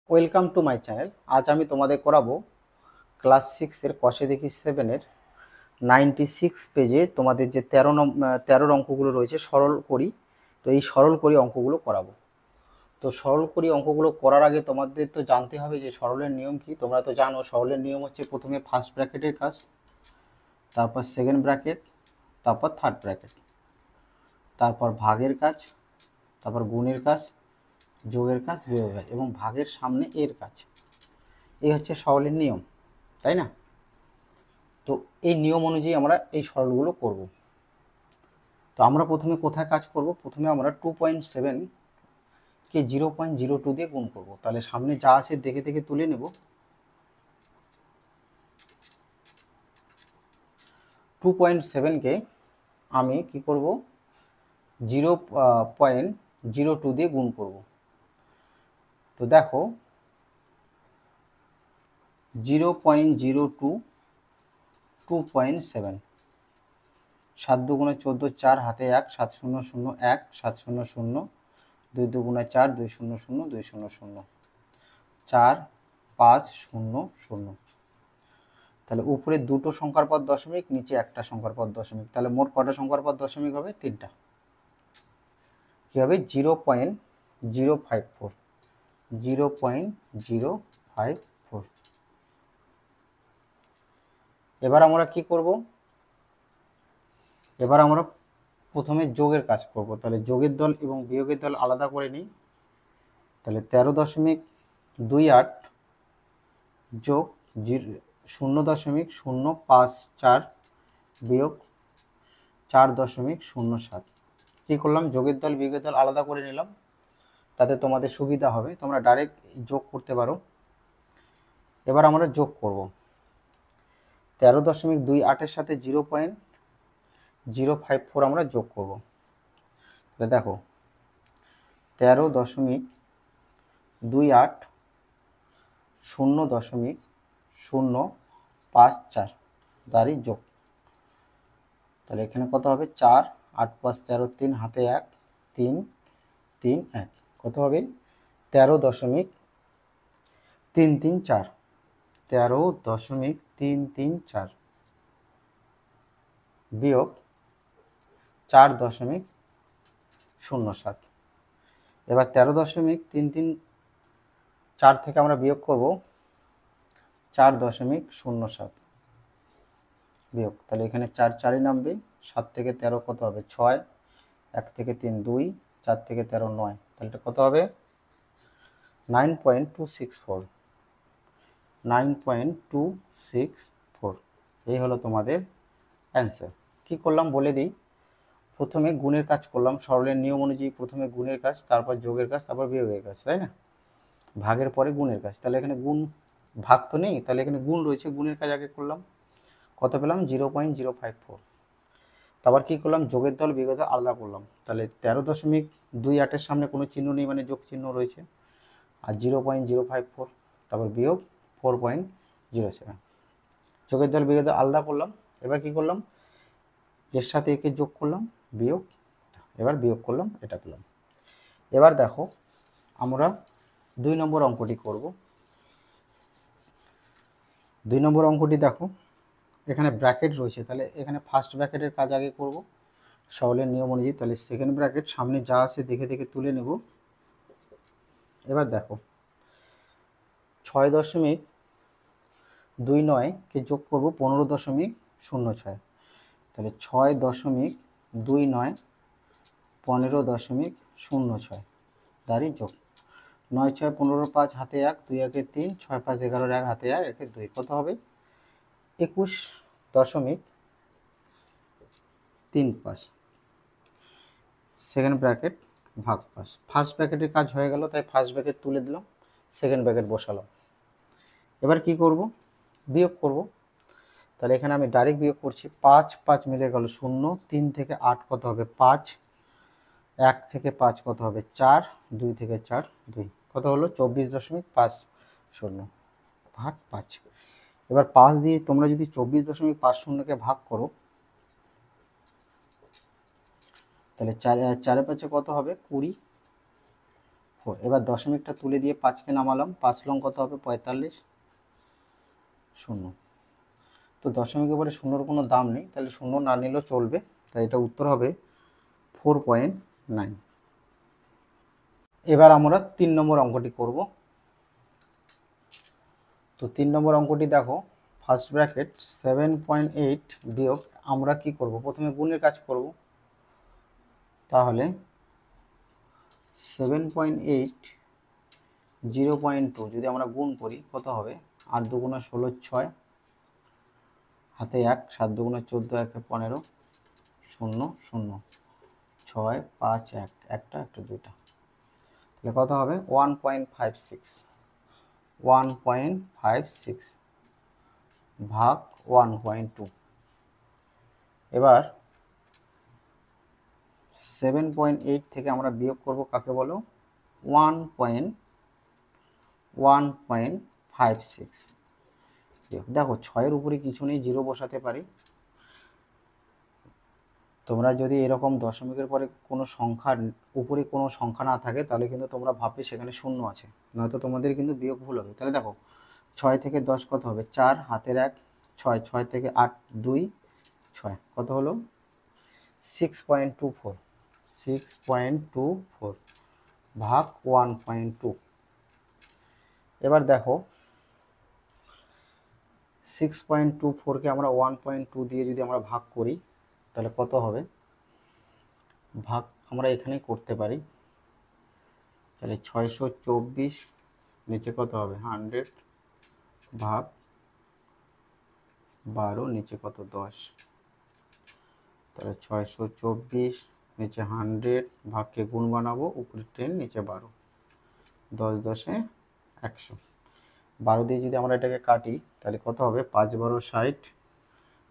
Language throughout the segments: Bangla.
Welcome to my channel. আজ আমি তোমাদের করাবো ক্লাস 6-এর কষে দেখি 7-এর 96 পেজে তোমাদের যে 13 অঙ্কগুলো রয়েছে সরল করি। তো এই সরল করি অঙ্কগুলো করাবো। তো সরল করি অঙ্কগুলো করার আগে তোমাদের তো জানতে হবে যে সরলের নিয়ম কি। তোমরা তো জানো সরলের নিয়ম হচ্ছে প্রথমে ফার্স্ট ব্র্যাকেটের কাজ, তারপর সেকেন্ড ব্র্যাকেট, তারপর থার্ড ব্র্যাকেট, তারপর ভাগের কাজ, তারপর গুণের কাজ, যোগের কাজ, বিয়োগের কাজ এবং ভাগের সামনে এর কাজ। এই হচ্ছে সরলের নিয়ম, তাই না? তো এই নিয়ম অনুযায়ী আমরা এই সরলগুলো করব। তো আমরা প্রথমে কোথায় কাজ করব? প্রথমে আমরা 2.7 কে 0.02 দিয়ে গুণ করব। তাহলে সামনে যা আছে দেখে দেখে তুলে নেব। 2.7 কে আমি কি করব? 0.02 দিয়ে গুণ করব। তো দেখো 0.02 2.7, 7 দুগুণে 14, 4 হাতে 1, 7 0 0 1, 7 0 0, 2 দুগুণে 4, 2 0 0, 2 0 0, 4 5 0 0। তাহলে উপরে দুটো সংখ্যার পর দশমিক, নিচে একটা সংখ্যার পর দশমিক। তাহলে মোট কটা সংখ্যার পর দশমিক হবে? 3টা। কী হবে? 0.054, 0.054। এবার আমরা কি করব? এবার আমরা প্রথমে যোগের কাজ করব। তাহলে যোগের দল এবং বিয়োগের দল আলাদা করে নিই। তাহলে 13.28 যোগ 0.054 বিয়োগ 4.07। কী করলাম? যোগের দল বিয়োগের দল আলাদা করে নিলাম, তাতে তোমাদের সুবিধা হবে, তোমরা ডাইরেক্ট যোগ করতে পারো। এবার আমরা যোগ করব 13.28-এর সাথে 0.054 আমরা যোগ করব। তাহলে দেখো 13.28 0.054 তারই যোগ। তাহলে এখানে কত হবে? 4, 8 5 13, 3 হাতে 1, 3 3 1। কত হবে? 13.334, 13.334 বিয়োগ 4.07। এবার 13.334 থেকে আমরা বিয়োগ করব 4.07 বিয়োগ। তাহলে এখানে 4 4ই নামবে, 7 থেকে 13 কত হবে? 6, 1 থেকে 3 2, 4 থেকে 13 9। তাহলে এটা কত হবে? 9.264, 9.264। এই হলো তোমাদের অ্যান্সার। কী করলাম বলে দিই। প্রথমে গুণের কাজ করলাম সরলের নিয়ম অনুযায়ী। প্রথমে গুণের কাজ, তারপর যোগের কাজ, তারপর বিয়োগের কাজ, তাই না? ভাগের পরে গুণের কাজ। তাহলে এখানে গুণ, ভাগ তো নেই, তাহলে এখানে গুণ রয়েছে, গুণের কাজ আগে করলাম। কত পেলাম? 0.054। তারপর কী করলাম? যোগের দল বিয়োগের দল আলাদা করলাম। তাহলে 13.28-এর সামনে কোনো চিহ্ন নেই, মানে যোগ চিহ্ন রয়েছে। আর 0.054, তারপর বিয়োগ 4.07। যোগের দল বিয়োগের দল আলাদা করলাম। এবার কি করলাম? এর সাথে একে যোগ করলাম, বিয়োগ, এবার বিয়োগ করলাম, এটা পেলাম। এবার দেখো আমরা 2 নম্বর অঙ্কটি করব। 2 নম্বর অঙ্কটি দেখো, এখানে ব্র্যাকেট রয়েছে। তাহলে এখানে ফার্স্ট ব্র্যাকেটের কাজ আগে করব সরলের নিয়ম অনুযায়ী। তাহলে সেকেন্ড ব্র্যাকেট সামনে যা আছে দেখে দেখে তুলে নেব। এবার দেখো 6.29-কে যোগ করব 15.06। তাহলে 6.29 15.06 তারই যোগ। 9 6 15 5 হাতে 1, 2 1 3, 6 5 11 1 হাতে 1 1 2। কত হবে? 21.35। সেকেন্ড ব্র্যাকেট ভাগ 5। ফার্স্ট ব্র্যাকেটের কাজ হয়ে গেল, তাই ফার্স্ট ব্র্যাকেট তুলে দিলাম, সেকেন্ড ব্র্যাকেট বসালাম। এবার কি করব? বিয়োগ করব। তাহলে এখানে আমি ডাইরেক্ট বিয়োগ করছি। 5 5 মিলে গেল 0, 3 থেকে 8 কত হবে? 5, 1 থেকে 5 কত হবে? 4, 2 থেকে 4 2। কত হলো? 24.50 ভাগ 5। এবার 5 দিয়ে তোমরা যদি 24.50-কে ভাগ করো, তাহলে 4 4 5 কত হবে? 20, 4। এবার দশমিকটা তুলে দিয়ে 5কে নামালাম, 5 লং কত হবে 45, শূন্য। তো দশমিকের পরে শূন্যর কোনো দাম নেই, তাহলে শূন্য না নিলেও চলবে, তাই এটা উত্তর হবে 4.9। এবার আমরা 3 নম্বর অঙ্কটি করব। তো 3 নম্বর অঙ্কটি দেখো, ফার্স্ট ব্র্যাকেট 7.8 বিয়োগ, আমরা কি করব, প্রথমে গুণের কাজ করব। তাহলে 7.8 0.2 যদি আমরা গুণ করি কত হবে, 8 দুগুণে 16 6, হাতে 1, 7 দুগুণে 14, 1 15, 0 0, 6 5 1, একটা একটা দুইটা, তাহলে কত হবে 1.56, 1.56 ভাগ 1.2। এবার 7.8 থেকে আমরা বিয়োগ করব কাকে বলো, 1.56। দেখো 6-এর উপরে কিছু নেই, 0 বসাতে পারি। তোমরা যদি এরকম দশমিকের পরে কোনো সংখ্যার উপরে কোনো সংখ্যা না থাকে তাহলে কিন্তু তোমরা ভাববে সেখানে শূন্য আছে, নয়তো তোমাদের কিন্তু বিয়োগ ভুল হবে। তাহলে দেখো 6 থেকে 10 কত হবে, 4, হাতের 1, 6, 6 থেকে 8 2, 6, কত হলো 6.24, 6.24 ভাগ 1.2। এবার দেখো 6.24কে আমরা 1.2 দিয়ে যদি আমরা ভাগ করি তাহলে কত হবে, ভাগ আমরা এখানেই করতে পারি। তাহলে 624 নিচে কত হবে 100 ভাগ 12, নিচে কত 10, তাহলে 624 নিচে 100 ভাগকে গুণ বানাবো, উপরে 10 নিচে 12, 10 10 100, 12 দিয়ে যদি আমরা এটাকে কাটি তাহলে কত হবে 5 12 60,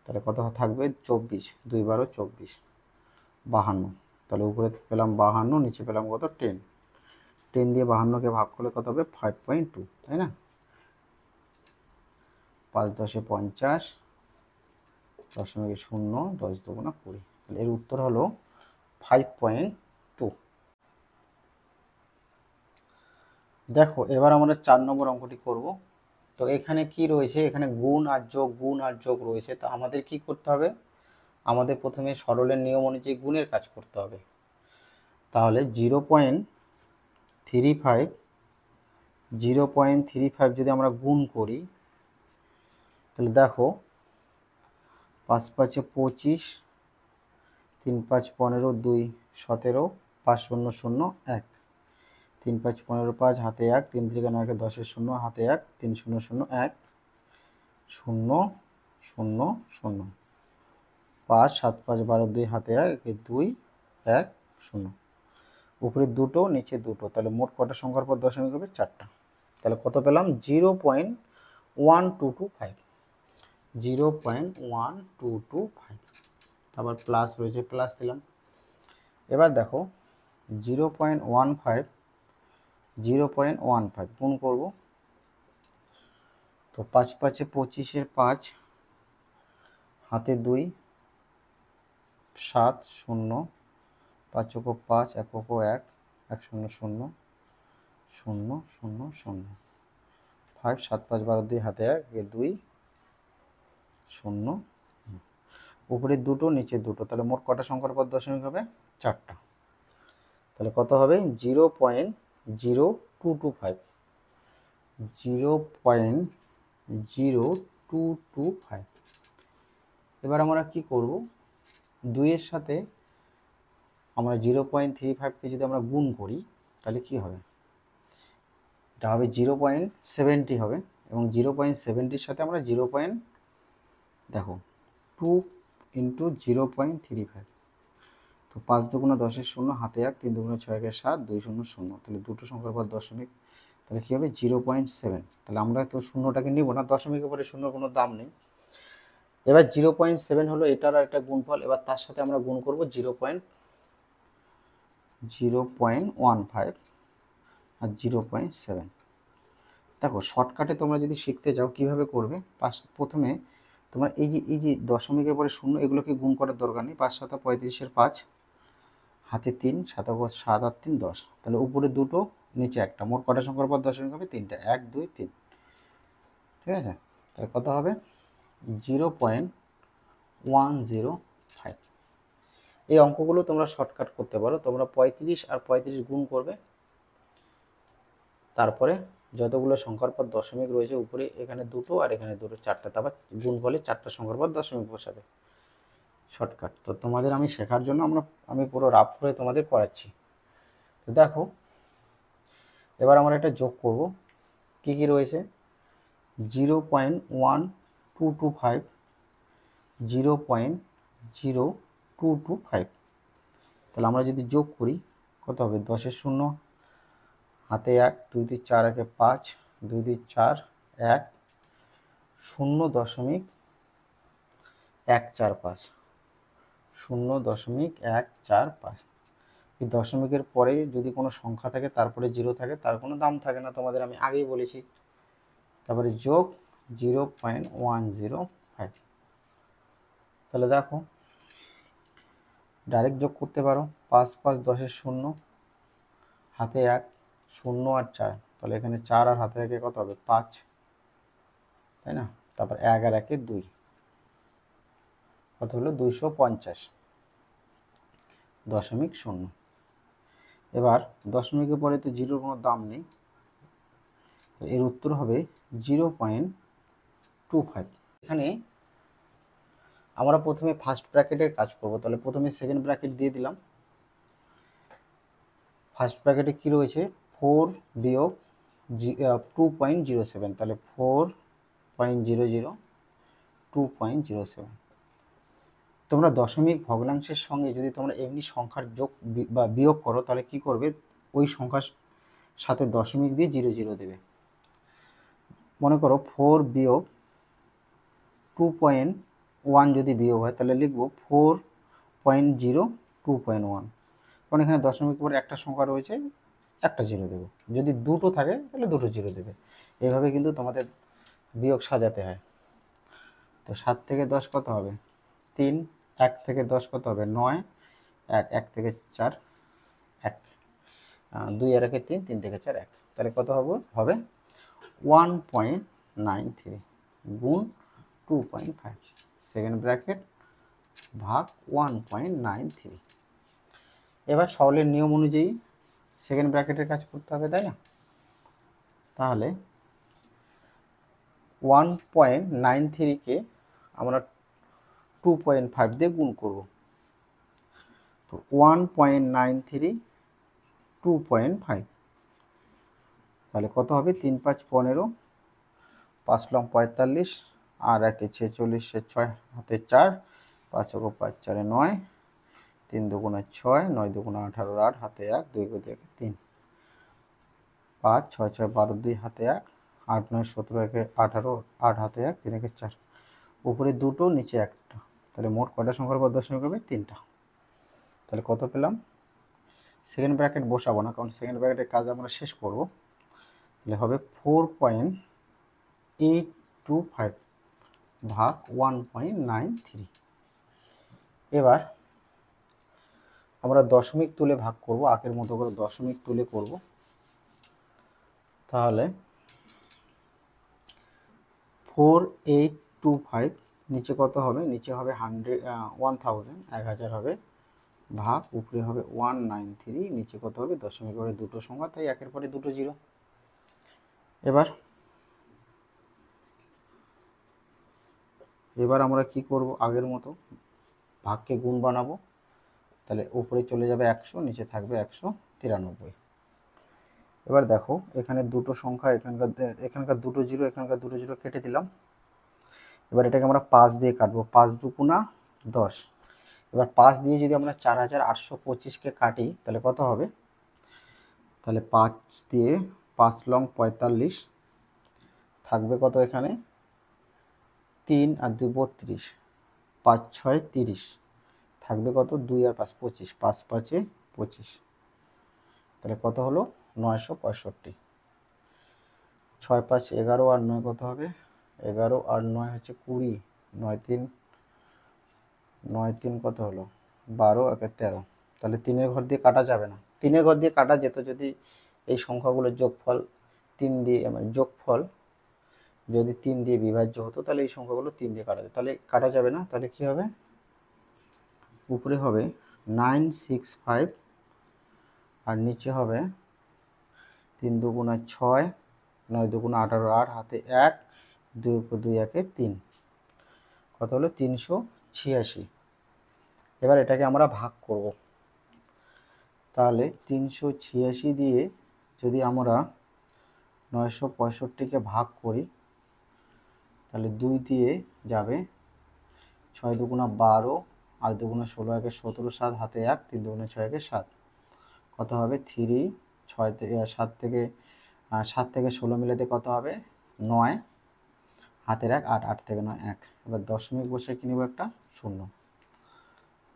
তাহলে কত থাকবে 24, 2 12 24, 52। তাহলে উপরে পেলাম 52, নিচে পেলাম কত 10, 10 দিয়ে 52কে ভাগ করলে কত হবে 5.2, তাই না। 5 10 50, 0.0, 10 দুগুণা 20, তাহলে এর উত্তর হলো 5.2। দেখো এবার আমরা 4 নম্বর অঙ্কটি করব। তো এখানে কি রয়েছে, এখানে গুণ আর যোগ রয়েছে। তো আমাদের কি করতে হবে, আমাদের প্রথমে সরলের নিয়ম অনুযায়ী গুণের কাজ করতে হবে। তাহলে 0.35 যদি আমরা গুণ করি তাহলে দেখো 5 5 25, 3 5 15, 2 17, 5 0 0 1, 3 5 15 5, হাতে 1, 3 3 9 10 0, হাতে 1, 3 0 0 1 0 0 0, 5 7 5 12, 2 হাতে 1 2 1 0, উপরে দুটো নিচে দুটো, তাহলে মোট কটা সংখ্যার পর দশমিক হবে 4টা। তাহলে কত পেলাম 0.1225, 0.1225, তারপর প্লাস রয়েছে প্লাস দিলাম। এবার দেখো 0.15 গুণ করব। তো 5 5 25, 5 হাতে 2, 7 0, 5 5 1 1 1 0 0 0 0 0, 5 7 5 12, 2 হাতে 1 2 0, উপরে দুটো নিচে দুটো, তাহলে মোট কটা সংখ্যার পর দশমিক হবে 4টা। তাহলে কত হবে 0.0225, 0.0225। এবার আমরা কি করব, 2 এর সাথে আমরা 0.35কে যদি আমরা গুণ করি তাহলে কি হবে, এটা হবে 0.70 হবে, এবং 0.70-র সাথে আমরা দেখো 2 × 0.35, তো 5 দুগুণে 10 0, হাতে 1, 3 দুগুণে 6 7, 2 0 0, তাহলে দুটো সংখ্যার পর দশমিক, তাহলে কী হবে 0.7। তাহলে আমরা তো শূন্যটাকে নিব না, দশমিকের পরে শূন্যর কোনো দাম নেই। এবার 0.7 হলো এটার একটা গুণফল, এবার তার সাথে আমরা গুণ করব 0.15 আর 0.7। দেখো শর্টকাটে তোমরা যদি শিখতে চাও কিভাবে করবে, প্রথমে তোমরা এই যে দশমিকের পরে শূন্য এগুলোকে গুণ করার দরকার নেই। 5 7 35-এর 5, হাতে 3, 7 7 আর 3 10, তাহলে উপরে দুটো নিচে একটা, মোট কটা সংখ্যার পর দশমিক হবে? তিনটা, 1 2 3। ঠিক আছে, তাহলে কত হবে? 0.105। এই অঙ্কগুলো তোমরা শর্টকাট করতে পারো। তোমরা 35 আর 35 গুণ করবে, তারপরে যতগুলো সংখ্যার পর দশমিক রয়েছে উপরে, এখানে দুটো আর এখানে দুটো, চারটা, তারপর গুণ ফলে চারটা সংখ্যার পর দশমিক বসাবে। শর্টকাট তো তোমাদের আমি শেখার জন্য আমি পুরো রাফ করে তোমাদের করাচ্ছি। তো দেখো, এবার আমরা একটা যোগ করব। কি কি রয়েছে? 0.1225, 0.0225। তাহলে আমরা যদি যোগ করি কত হবে? 10-এর শূন্য, হাতে 1, 2 2 4 1 5, 2 2 4 1, 0.145, 0.145। এই দশমিকের পরে যদি কোনো সংখ্যা থাকে তারপরে জিরো থাকে, তার কোনো দাম থাকে না, তোমাদের আমি আগেই বলেছি। তারপরে যোগ 0.105। তাহলে দেখো, ডাইরেক্ট যোগ করতে পারো। 5 5 10-এর শূন্য, হাতে 1, 0 আর 4, তাহলে এখানে 4 আর হাতে 1 কত হবে? 5, তাই না? তারপর 1 আর 1 2, কত হলো? 250.0। এবার দশমিকের পরে তো জিরোর কোনো দাম নেই, এর উত্তর হবে 0.25। এখানে আমরা প্রথমে ফার্স্ট ব্র্যাকেটের কাজ করব। তাহলে প্রথমে সেকেন্ড ব্র্যাকেট দিয়ে দিলাম। ফার্স্ট ব্র্যাকেটে কি রয়েছে? 4 বিয়োগ 2.07, তাহলে 4.00, 2.07। তোমরা দশমিক ভগ্নাংশের সঙ্গে যদি তোমরা এমনি সংখ্যার যোগ বা বিয়োগ করো, তাহলে কি করবে? ওই সংখ্যার সাথে দশমিক দিয়ে 00 দেবে। মনে করো 4 বিয়োগ 2.1 যদি বিয়োগ হয়, তাহলে লিখব 4.0 2.1, কারণ এখানে দশমিক পরে একটা সংখ্যা রয়েছে, একটা জিরো দেবো। যদি দুটো থাকে তাহলে দুটো জিরো দেবে। এইভাবে কিন্তু তোমাদের বিয়োগ সাজাতে হয়। তো 7 থেকে 10 কত হবে? 3, 1 থেকে 10 কত হবে? 9, 1 থেকে 4 1, 2 আর 1 3, 3 থেকে 4 1, তাহলে কত হবে? 1.93 গুণ 2.5, সেকেন্ড ব্র্যাকেট ভাগ 1.93। এবার সরলের নিয়ম অনুযায়ী সেকেন্ড ব্র্যাকেটের কাজ করতে হবে, তাই না? তাহলে 1.93কে আমরা 2.5 দিয়ে গুণ করব। তো 1.93 2.5, তাহলে কত হবে? 3 5 15, 5 লং 45, আর 1 46, 6 হাতে 4, 5 5 4 9, 3 2 6, 9 2 18, 8 হাতে 1, 2 1 3, 5 6 6 12, 2 হাতে 1, 8 9 17 1 18, 8 হাতে 1, 3 1 4, উপরে দুটো নিচে একটা, তাহলে মোট কয়টা সংখ্যার পর দশমিক হবে? 3টা। তাহলে কত পেলাম? সেকেন্ড ব্র্যাকেট বসাবো না, কারণ সেকেন্ড ব্র্যাকেটের কাজ আমরা শেষ করব। তাহলে হবে 4.825 ভাগ 1.93। এবার আমরা দশমিক তুলে ভাগ করব, আগের মতো করে দশমিক তুলে করব। তাহলে 4825, নিচে কত হবে? নিচে হবে 1000 হবে, ভাগ উপরে হবে 193, নিচে কত হবে? দশমিক করে দুটো সংখ্যা, তাই একের পরে দুটো জিরো। এবার আমরা কি করব? আগের মতো ভাগকে গুণ বানাবো। তাহলে উপরে চলে যাবে 100, নিচে থাকবে 193। এবার দেখো, এখানে দুটো সংখ্যা, এখানকার দুটো জিরো, এখানকার দুটো জিরো কেটে দিলাম। এবার এটাকে আমরা 5 দিয়ে কাটবো। 5 2 10। এবার 5 দিয়ে যদি আমরা 4825কে কাটি, তাহলে কত হবে? তাহলে 5 দিয়ে 5 লং 45, থাকবে কত? এখানে 3 আর 2 32, 5 6 30, থাকবে কত? 2 আর 5 25, 5 5 25, তাহলে কত হলো? 965। 6 5 11 আর 9 কত হবে? 11 আর 9 হচ্ছে 20, 9 3 কত হলো? 12 আর 13, তাহলে 3-এর ঘর দিয়ে কাটা যাবে না। 3-এর ঘর দিয়ে কাটা যেত যদি এই সংখ্যাগুলোর যোগফল 3 দিয়ে মানে যোগফল যদি 3 দিয়ে বিভাজ্য হতো তাহলে এই সংখ্যাগুলো 3 দিয়ে কাটা যেত, তাহলে কাটা যাবে না। তাহলে কি হবে, উপরে হবে 965 আর নিচে হবে 3 দুগুণা 6, 9 দুগুণা 18, 8 হাতে 1, 2 2 1 3, কত হলো 386। এবার এটাকে আমরা ভাগ করব, তাহলে 386 দিয়ে যদি আমরা 965কে ভাগ করি তাহলে 2 দিয়ে যাবে, 6 দুগুণা 12 আর দুগুণা 16, 1 17, 7 হাতে 1, 3 দুগুণা 6, 1 7, কত হবে 3, 6 থেকে 7 থেকে 16 মিলাতে কত হবে 9, হাতের 1, 8, 8 থেকে 9 1। এবার দশমিক বসে কি নেব একটা 0।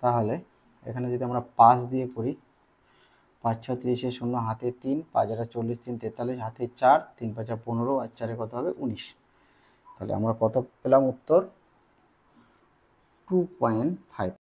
তাহলে এখানে যদি আমরা 5 দিয়ে করি, 5 6 30 0 হাতে 3, 5 40 3 43 হাতে 4, 3 5 15 আর 4 কত হবে 19। তাহলে আমরা কত পেলাম উত্তর 2.5।